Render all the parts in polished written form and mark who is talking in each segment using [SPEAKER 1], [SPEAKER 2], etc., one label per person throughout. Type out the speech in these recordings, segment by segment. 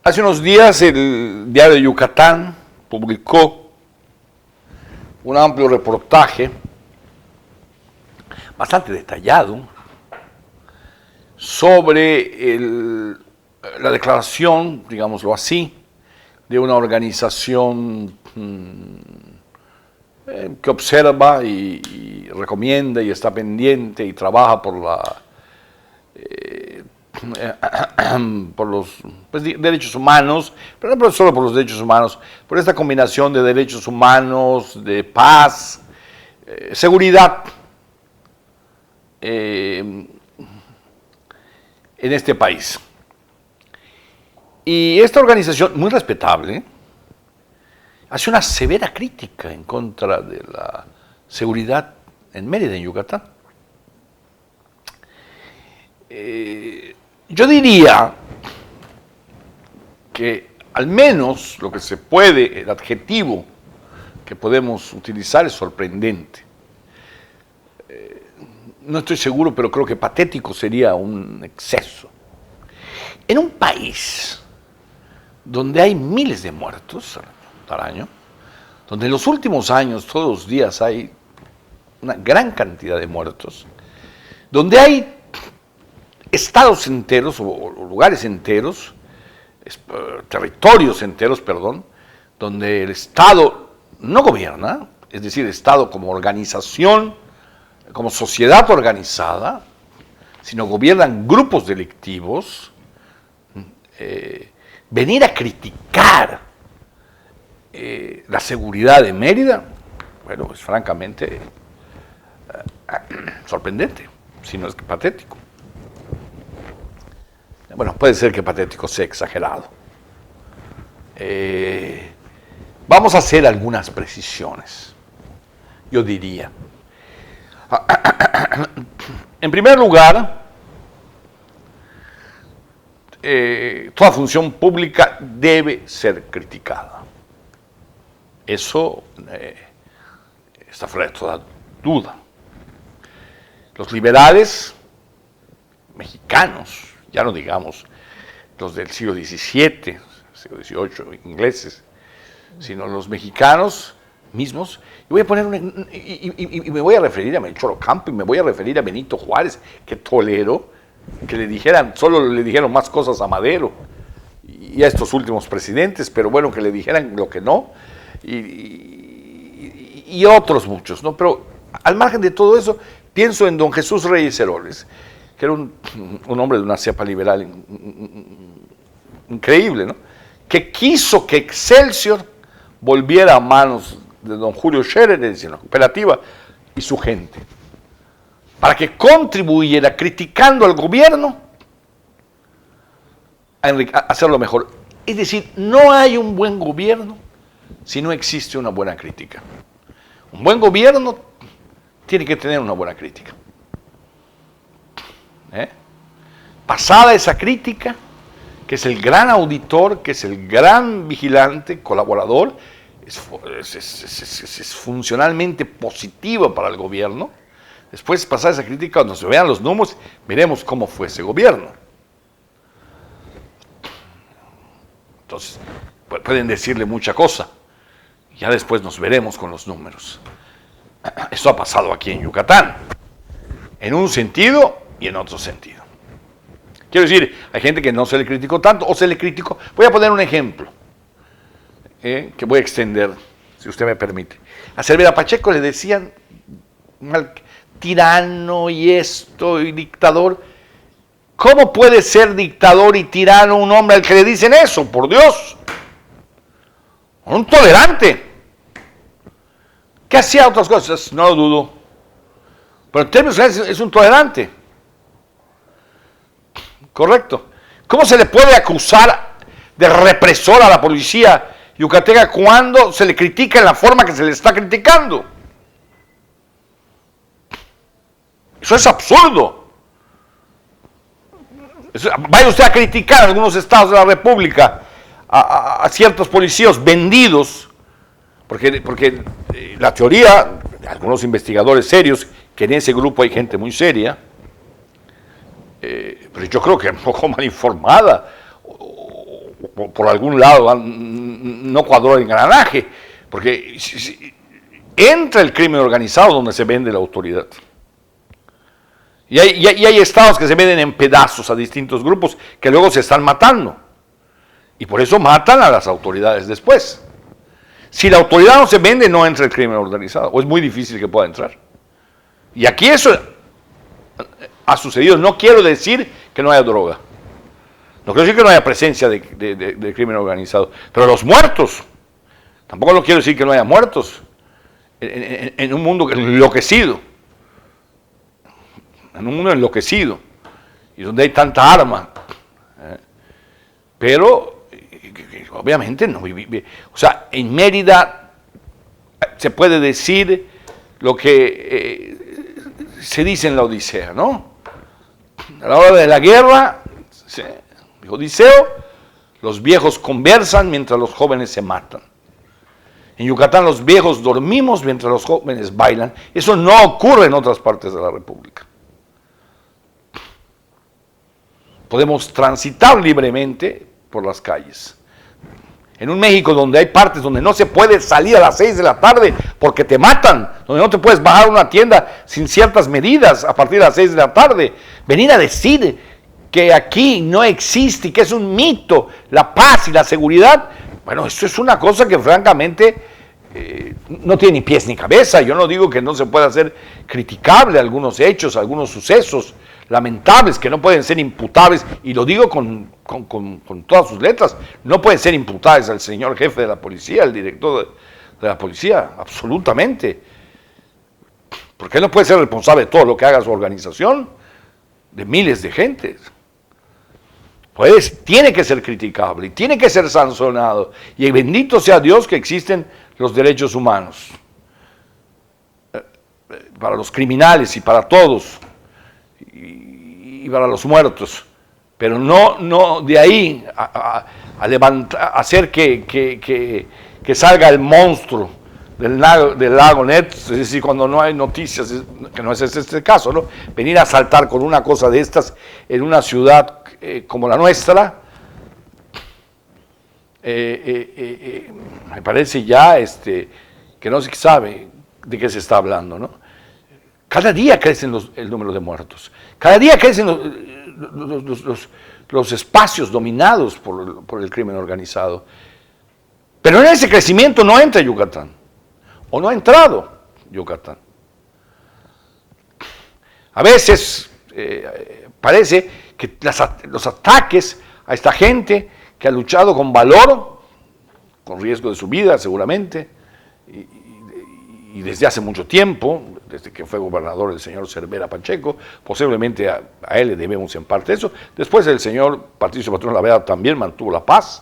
[SPEAKER 1] Hace unos días el diario de Yucatán publicó un amplio reportaje, bastante detallado, sobre la declaración, digámoslo así, de una organización que observa y recomienda y está pendiente y trabaja por los derechos humanos, pero no solo por los derechos humanos, por esta combinación de derechos humanos, de paz, seguridad en este país. Y esta organización, muy respetable, hace una severa crítica en contra de la seguridad en Mérida, en Yucatán. Yo diría que al menos lo que se puede, el adjetivo que podemos utilizar es sorprendente. No estoy seguro, pero creo que patético sería un exceso. En un país donde hay miles de muertos al año, donde en los últimos años, todos los días, hay una gran cantidad de muertos, donde hay estados enteros o lugares enteros, territorios enteros, perdón, donde el Estado no gobierna, es decir, el Estado como organización, como sociedad organizada, sino gobiernan grupos delictivos, venir a criticar la seguridad de Mérida, bueno, es francamente sorprendente, si no es que patético. Bueno, puede ser que patético sea exagerado. Vamos a hacer algunas precisiones, yo diría. En primer lugar, toda función pública debe ser criticada. Eso está fuera de toda duda. Los liberales mexicanos, ya no digamos los del siglo XVII, siglo XVIII, ingleses, sino los mexicanos mismos, y voy a poner y me voy a referir a Melchor Ocampo, y me voy a referir a Benito Juárez, que tolero que le dijeran, solo le dijeron más cosas a Madero y a estos últimos presidentes, pero bueno, que le dijeran lo que no, y otros muchos, ¿no? Pero al margen de todo eso, pienso en don Jesús Reyes Heroles, que era un hombre de una cepa liberal increíble, ¿no? Que quiso que Excelsior volviera a manos de don Julio Scherer, en la cooperativa, y su gente, para que contribuyera criticando al gobierno a hacerlo mejor. Es decir, no hay un buen gobierno si no existe una buena crítica. Un buen gobierno tiene que tener una buena crítica. Pasada esa crítica, que es el gran auditor, que es el gran vigilante, colaborador, es funcionalmente positiva para el gobierno. Después, pasada esa crítica, cuando se vean los números, veremos cómo fue ese gobierno. Entonces, pueden decirle mucha cosa. Ya después nos veremos con los números. Eso ha pasado aquí en Yucatán, en un sentido y en otro sentido. Quiero decir, hay gente que no se le criticó tanto, o se le criticó. Voy a poner un ejemplo, que voy a extender, si usted me permite. A Cervera Pacheco le decían tirano y esto, y dictador. ¿Cómo puede ser dictador y tirano un hombre al que le dicen eso? Por Dios. Un tolerante. Que hacía otras cosas, no lo dudo. Pero en términos generales es un tolerante. Correcto. ¿Cómo se le puede acusar de represor a la policía yucateca cuando se le critica en la forma que se le está criticando? Eso es absurdo. Vaya usted a criticar a algunos estados de la República a ciertos policías vendidos, porque la teoría, algunos investigadores serios, que en ese grupo hay gente muy seria, pero yo creo que un poco mal informada, por algún lado no cuadró el engranaje, porque entra el crimen organizado donde se vende la autoridad. Y hay estados que se venden en pedazos a distintos grupos que luego se están matando. Y por eso matan a las autoridades después. Si la autoridad no se vende, no entra el crimen organizado, o es muy difícil que pueda entrar. Y aquí eso ha sucedido. No quiero decir que no haya droga. No quiero decir que no haya presencia de crimen organizado. Pero los muertos, tampoco quiero decir que no haya muertos en un mundo enloquecido. En un mundo enloquecido. Y donde hay tanta arma. Pero, obviamente, no vive. O sea, en Mérida se puede decir lo que se dice en la Odisea, ¿no? A la hora de la guerra, dijo Odiseo, los viejos conversan mientras los jóvenes se matan. En Yucatán los viejos dormimos mientras los jóvenes bailan. Eso no ocurre en otras partes de la República. Podemos transitar libremente por las calles. En un México donde hay partes donde no se puede salir a las 6 de la tarde porque te matan, donde no te puedes bajar a una tienda sin ciertas medidas a partir de las 6 de la tarde, venir a decir que aquí no existe y que es un mito la paz y la seguridad, bueno, eso es una cosa que francamente no tiene ni pies ni cabeza. Yo no digo que no se pueda hacer criticable algunos hechos, algunos sucesos lamentables que no pueden ser imputables, y lo digo con todas sus letras, no pueden ser imputables al señor jefe de la policía, al director de la policía, absolutamente, porque él no puede ser responsable de todo lo que haga su organización, de miles de gentes. Pues tiene que ser criticable y tiene que ser sancionado, y bendito sea Dios que existen los derechos humanos para los criminales y para todos, y para los muertos, pero no de ahí a hacer que salga el monstruo del lago Ness, es decir, cuando no hay noticias, que no es este caso, ¿no? Venir a saltar con una cosa de estas en una ciudad como la nuestra, me parece ya que no se sabe de qué se está hablando, ¿no? Cada día crecen el número de muertos, cada día crecen los espacios dominados por el crimen organizado. Pero en ese crecimiento no entra Yucatán, o no ha entrado Yucatán. A veces parece que los ataques a esta gente que ha luchado con valor, con riesgo de su vida seguramente, y desde hace mucho tiempo, desde que fue gobernador el señor Cervera Pacheco, posiblemente a él le debemos en parte eso. Después el señor Patricio Patrón Laveda también mantuvo la paz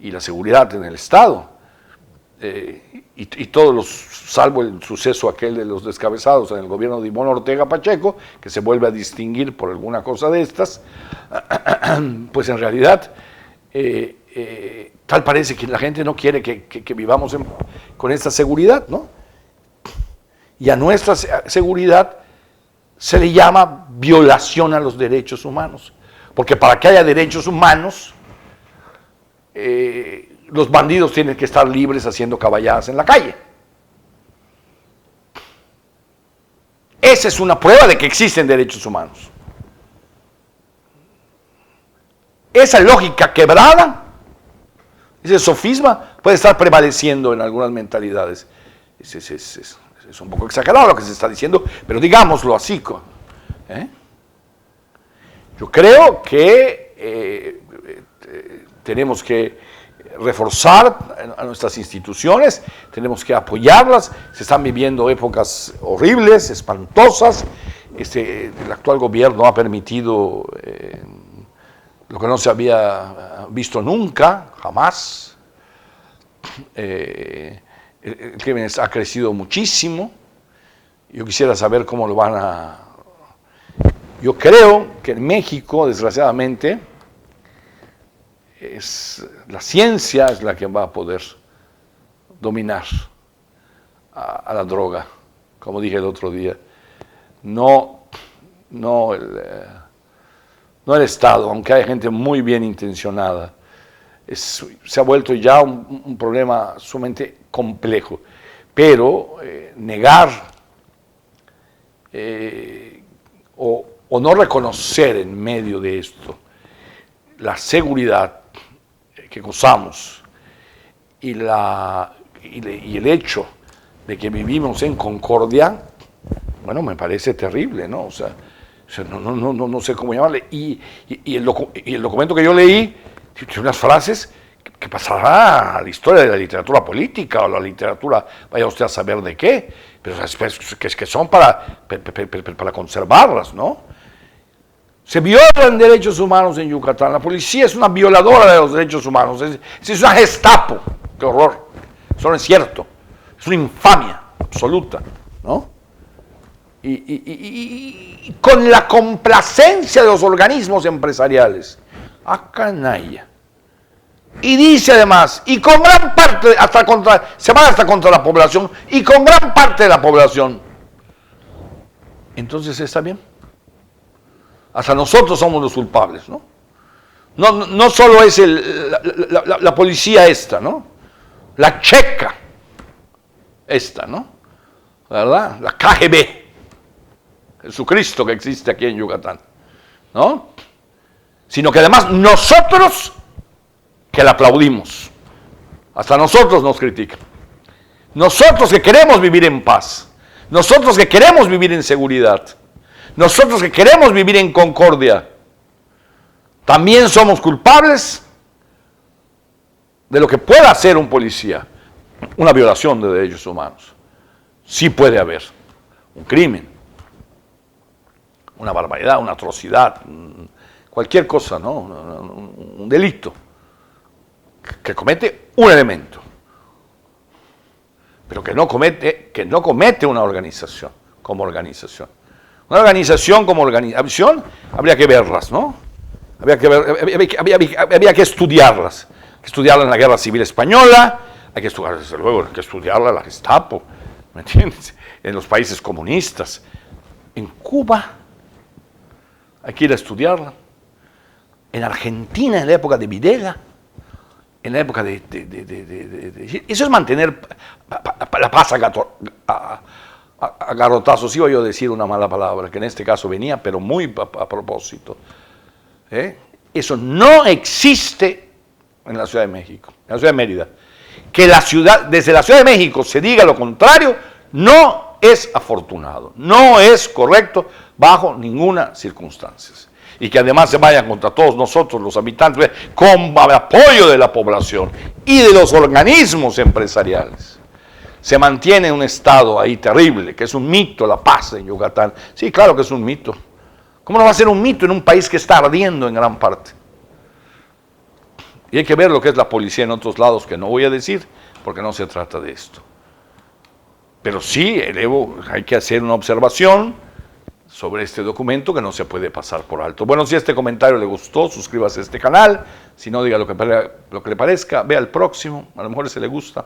[SPEAKER 1] y la seguridad en el Estado, y todos los, salvo el suceso aquel de los descabezados en el gobierno de Ivonne Ortega Pacheco, que se vuelve a distinguir por alguna cosa de estas, pues en realidad tal parece que la gente no quiere que vivamos con esta seguridad, ¿no? Y a nuestra seguridad se le llama violación a los derechos humanos, porque para que haya derechos humanos, los bandidos tienen que estar libres haciendo caballadas en la calle. Esa es una prueba de que existen derechos humanos. Esa lógica quebrada, ese sofisma, puede estar prevaleciendo en algunas mentalidades. Es un poco exagerado lo que se está diciendo, pero digámoslo así. Yo creo que tenemos que reforzar a nuestras instituciones, tenemos que apoyarlas. Se están viviendo épocas horribles, espantosas. El actual gobierno ha permitido lo que no se había visto nunca, jamás. El crimen ha crecido muchísimo. Yo quisiera saber cómo lo van a... Yo creo que en México, desgraciadamente, la ciencia es la que va a poder dominar a la droga, como dije el otro día. No el Estado, aunque hay gente muy bien intencionada, se ha vuelto ya un problema sumamente complejo. Pero negar o no reconocer en medio de esto la seguridad que gozamos y el hecho de que vivimos en concordia, bueno, me parece terrible, ¿no? O sea, no sé cómo llamarle. Y el documento que yo leí tiene unas frases que pasará a la historia de la literatura política o la literatura, vaya usted a saber de qué, pero que son para conservarlas, ¿no? Se violan derechos humanos en Yucatán. La policía es una violadora de los derechos humanos. Es una Gestapo. ¡Qué horror! Eso no es cierto. Es una infamia absoluta, ¿no? Y con la complacencia de los organismos empresariales. ¡Ah, canalla! Y dice además, y con gran parte, se van hasta contra la población, y con gran parte de la población. Entonces, ¿está bien? Hasta nosotros somos los culpables, ¿no? No solo es la policía esta, ¿no? La checa esta, ¿no? ¿Verdad? La KGB, Jesucristo que existe aquí en Yucatán, ¿no? Sino que además nosotros que la aplaudimos, hasta nosotros nos critican. Nosotros que queremos vivir en paz, nosotros que queremos vivir en seguridad, nosotros que queremos vivir en concordia, también somos culpables de lo que pueda hacer un policía, una violación de derechos humanos. Sí puede haber un crimen, una barbaridad, una atrocidad, cualquier cosa, ¿no? Un delito que comete un elemento, pero que no comete una organización como organización. Una organización como organización habría que verlas, ¿no? Había que estudiarlas. Hay que estudiarla en la Guerra Civil Española, hay que estudiarla, desde luego, hay que estudiarla en la Gestapo, ¿me entiendes? En los países comunistas. En Cuba hay que ir a estudiarla. En Argentina, en la época de Videla, en la época eso es mantener la paz a garrotazos. Iba yo a decir una mala palabra, que en este caso venía, pero muy a propósito. Eso no existe en la Ciudad de México, en la Ciudad de Mérida. Que desde la Ciudad de México se diga lo contrario, no es afortunado, no es correcto bajo ninguna circunstancia. Y que además se vayan contra todos nosotros, los habitantes, con apoyo de la población y de los organismos empresariales. Se mantiene un estado ahí terrible, que es un mito la paz en Yucatán. Sí, claro que es un mito. ¿Cómo no va a ser un mito en un país que está ardiendo en gran parte? Y hay que ver lo que es la policía en otros lados, que no voy a decir, porque no se trata de esto. Pero sí, hay que hacer una observación sobre este documento que no se puede pasar por alto. Bueno, si este comentario le gustó, suscríbase a este canal. Si no, diga lo que le parezca. Vea el próximo, a lo mejor ese le gusta.